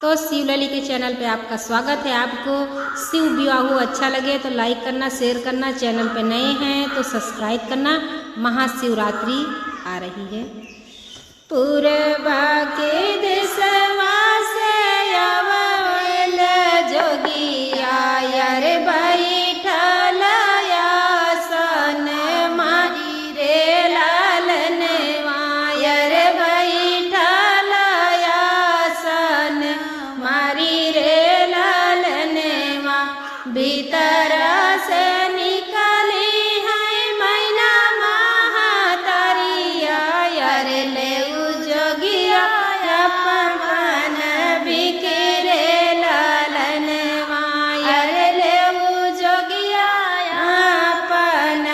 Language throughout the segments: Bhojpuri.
तो शिवलली के चैनल पे आपका स्वागत है। आपको शिव विवाह अच्छा लगे तो लाइक करना, शेयर करना, चैनल पे नए हैं तो सब्सक्राइब करना। महाशिवरात्रि आ रही है। पूर्वा के देशवा से अवल जोगिया यार बैठल आसन मारी रे लालन वायर बैठल आसन मारी रे लालन वा भीतर से निकली है मैना महातारिया यार ले जोगिया अपन बिखरे लालन वायर ले जोगिया अपन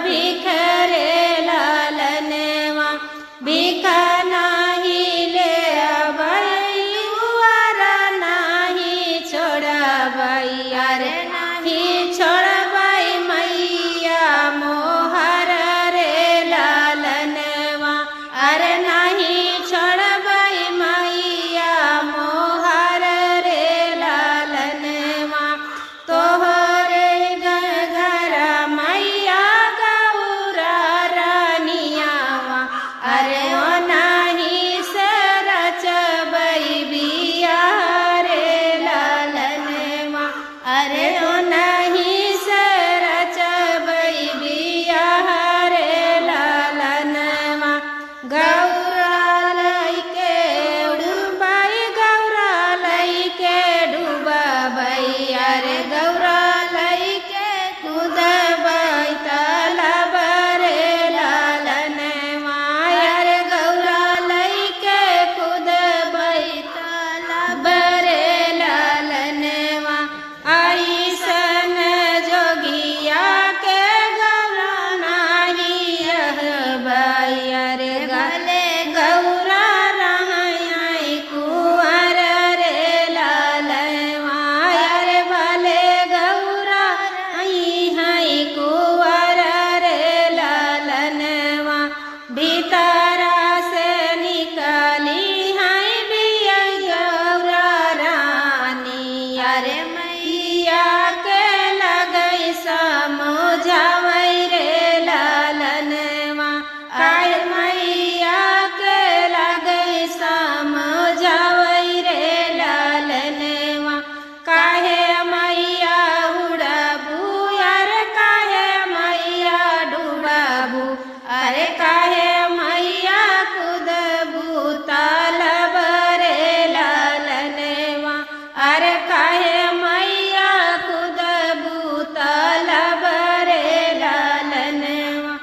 बिखरे लालन वा बिखा नाही ले अबई उवारा नाही छोड़बई यार नहीं छोड़बई मैया मोहर रे लालन वा अरे नहीं छोड़बई मैया मोहर रे लालन वा तोहरे घर मैया गौरा रानिया वा अरे ओ नहीं से रचबई बिया रे लालन वा अरे ओ नहीं से रचबई बिया रे लालन वा गौरा लैके डूबई गौरा लैके डूबई अरे गौरा लैके कूदबई तालाब रे लालन वा अरे गौरा लैके कूदबई तालाब रे लालन वा ऐसन जोगिया के गौरा नाही रहबई अरे गले गौरा रहई कुंवर रे लालन वा अरे भले गौरा हई कुंवर रे लालन वा भीतरा से निकली है बिया गौरा रानी अरे मैया के लगई समझावई रे लालन वा काहे मैया के लगई समझावई रे लालन वा काहे मैया उड़बू अरे काहे मैया डूबबू अरे काहे मैया कूदबू तालाब रे लालन वा अरे काहे मैया कूदबू तालाब रे लालन वा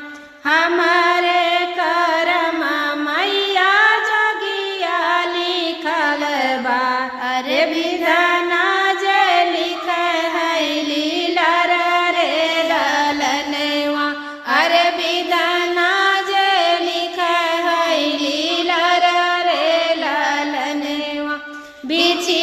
हमारे करम मैया जोगिया लिखल बा अरे विधाना जे लिख है लीला रे लालन वा अरे विधाना जे लिख है लीला रे लालन वा बिछी